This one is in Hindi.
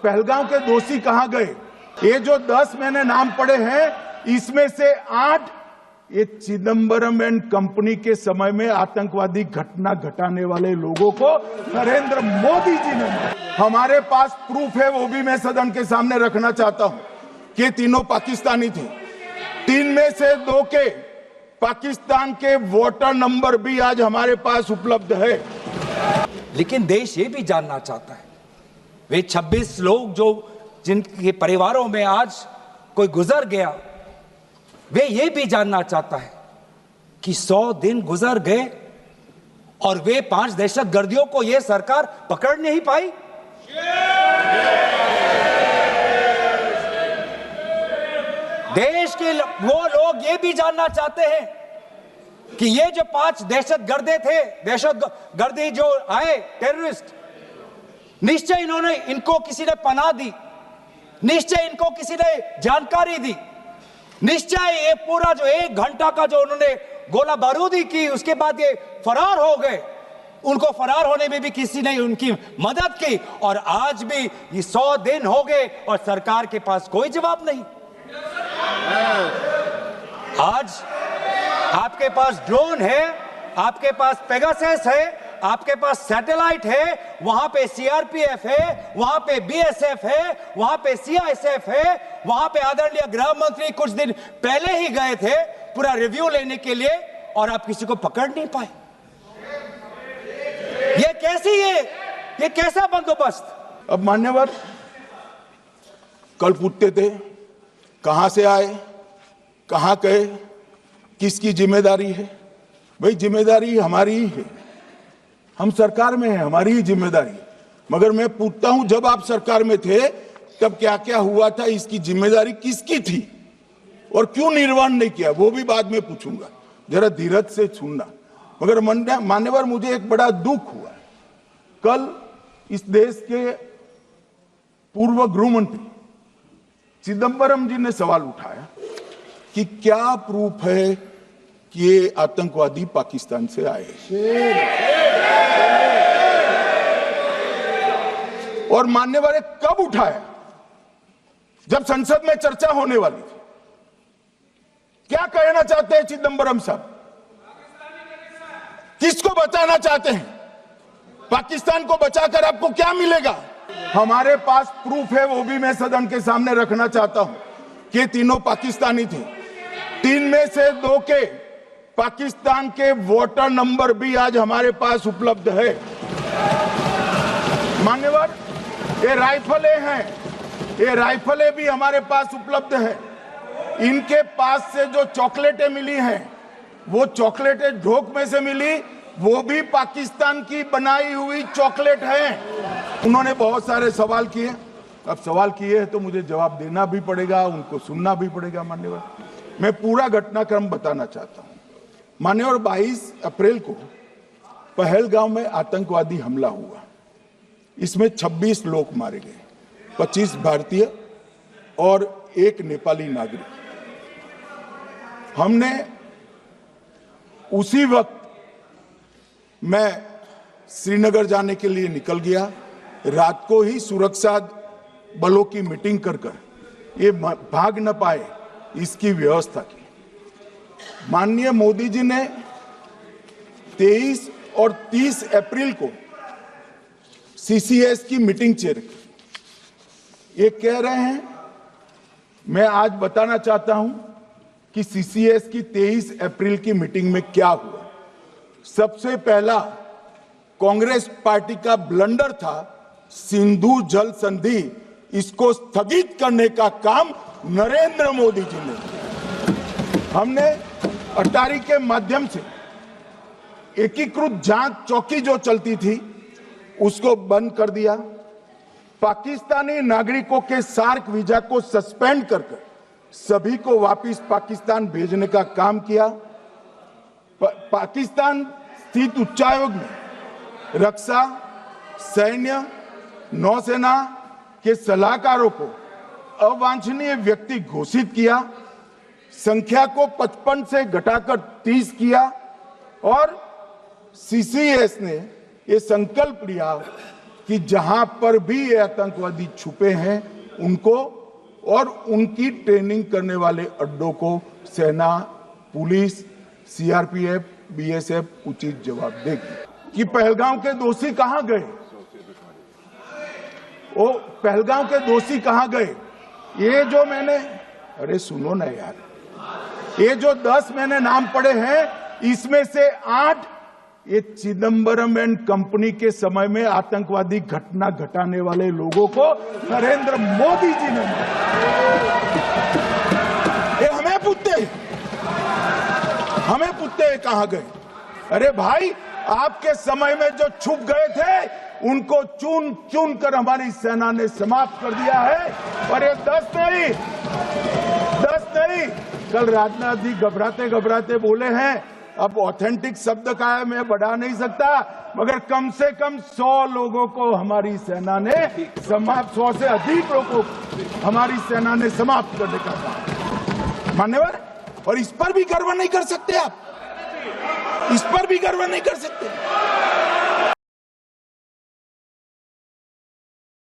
पहलगाम के दोषी कहां गए? ये जो 10 मैंने नाम पढ़े हैं, इसमें से 8 ये चिदम्बरम एंड कंपनी के समय में आतंकवादी घटना घटाने वाले लोगों को नरेंद्र मोदी जी ने, हमारे पास प्रूफ है, वो भी मैं सदन के सामने रखना चाहता हूं कि तीनों पाकिस्तानी थे। 3 में से 2 के पाकिस्तान के वोटर नंबर भी आज हमारे पास उपलब्ध है। लेकिन देश ये भी जानना चाहता है, वे 26 लोग जो जिनके परिवारों में आज कोई गुजर गया, वे ये भी जानना चाहता है कि 100 दिन गुजर गए और वे 5 दहशतगर्दियों को यह सरकार पकड़ नहीं पाई। देश के वो लोग ये भी जानना चाहते हैं कि ये जो 5 दहशतगर्दे थे, दहशतगर्दी जो आए टेररिस्ट, निश्चय इनको किसी ने पनाह दी, निश्चय इनको किसी ने जानकारी दी, निश्चय ये पूरा जो 1 घंटा का जो उन्होंने गोला बारूदी की, उसके बाद ये फरार हो गए, उनको फरार होने में भी किसी ने उनकी मदद की। और आज भी ये 100 दिन हो गए और सरकार के पास कोई जवाब नहीं। आज आपके पास ड्रोन है, आपके पास पेगासस है, आपके पास सैटेलाइट है, वहां पे सीआरपीएफ है, वहां पे बीएसएफ है, वहां पे सीआईएसएफ है, वहां पे आदरणीय गृह मंत्री कुछ दिन पहले ही गए थे पूरा रिव्यू लेने के लिए, और आप किसी को पकड़ नहीं पाए। ये कैसी है, ये कैसा बंदोबस्त? अब मान्यवर कल पूछते थे कहां से आए, कहां गए, किसकी जिम्मेदारी है? भाई जिम्मेदारी हमारी ही है, हम सरकार में हैं, हमारी ही जिम्मेदारी है। मगर मैं पूछता हूं, जब आप सरकार में थे तब क्या क्या हुआ था, इसकी जिम्मेदारी किसकी थी और क्यों निर्वहन नहीं किया, वो भी बाद में पूछूंगा, जरा धीरज से सुनना। मगर मान्यवर मुझे एक बड़ा दुख हुआ, कल इस देश के पूर्व गृह मंत्री चिदम्बरम जी ने सवाल उठाया कि क्या प्रूफ है कि ये आतंकवादी पाकिस्तान से आए, और मान्यवर कब उठाया? जब संसद में चर्चा होने वाली थी। क्या कहना चाहते हैं चिदम्बरम साहब? किसको बचाना चाहते हैं? पाकिस्तान को बचाकर आपको क्या मिलेगा? हमारे पास प्रूफ है, वो भी मैं सदन के सामने रखना चाहता हूं कि तीनों पाकिस्तानी थे। 3 में से 2 के पाकिस्तान के वोटर नंबर भी आज हमारे पास उपलब्ध है। मान्यवर ये राइफलें हैं, ये राइफलें भी हमारे पास उपलब्ध है। इनके पास से जो चॉकलेटें मिली हैं, वो चॉकलेटें ढोक में से मिली, वो भी पाकिस्तान की बनाई हुई चॉकलेट है। उन्होंने बहुत सारे सवाल किए, अब सवाल किए हैं तो मुझे जवाब देना भी पड़ेगा, उनको सुनना भी पड़ेगा। मान्यवर मैं पूरा घटनाक्रम बताना चाहता हूं। मान्यवर 22 अप्रैल को पहलगाम में आतंकवादी हमला हुआ, इसमें 26 लोग मारे गए, 25 भारतीय और 1 नेपाली नागरिक। हमने उसी वक्त मैं श्रीनगर जाने के लिए निकल गया, रात को ही सुरक्षा बलों की मीटिंग कर ये भाग न पाए इसकी व्यवस्था की। माननीय मोदी जी ने 23 और 30 अप्रैल को सीसीएस की मीटिंग चेयर की। ये कह रहे हैं, मैं आज बताना चाहता हूं कि सीसीएस की 23 अप्रैल की मीटिंग में क्या हुआ। सबसे पहला कांग्रेस पार्टी का ब्लंडर था सिंधु जल संधि, इसको स्थगित करने का काम नरेंद्र मोदी जी ने किया। हमने अटारी के माध्यम से एकीकृत जांच चौकी जो चलती थी उसको बंद कर दिया। पाकिस्तानी नागरिकों के सार्क वीजा को सस्पेंड कर सभी को वापस पाकिस्तान भेजने का काम किया। पाकिस्तान स्थित उच्चायोग ने रक्षा, सैन्य, नौसेना के सलाहकारों को अवांछनीय व्यक्ति घोषित किया, संख्या को 55 से घटाकर 30 किया और सीसीएस ने ये संकल्प लिया कि जहां पर भी ये आतंकवादी छुपे हैं उनको और उनकी ट्रेनिंग करने वाले अड्डों को सेना, पुलिस, सीआरपीएफ, बीएसएफ उचित जवाब देगी। कि पहलगांव के दोषी कहां गए? वो पहलगांव के दोषी कहां गए? ये जो मैंने, अरे सुनो ना यार, ये जो 10 मैंने नाम पढ़े हैं, इसमें से 8 ये चिदंबरम एंड कंपनी के समय में आतंकवादी घटना घटाने वाले लोगों को नरेंद्र मोदी जी ने ये हमें पूछते कहां गए? अरे भाई, आपके समय में जो छुप गए थे उनको चुन चुन कर हमारी सेना ने समाप्त कर दिया है। और ये 10 नहीं, कल राजनाथ जी घबराते घबराते बोले हैं, अब ऑथेंटिक शब्द का है, मैं बढ़ा नहीं सकता, मगर कम से कम 100 लोगों को हमारी सेना ने समाप्त, 100 से अधिक लोगों को हमारी सेना ने समाप्त करने का कहा। मान्यवर, और इस पर भी गर्व नहीं कर सकते आप? इस पर भी गर्व नहीं कर सकते?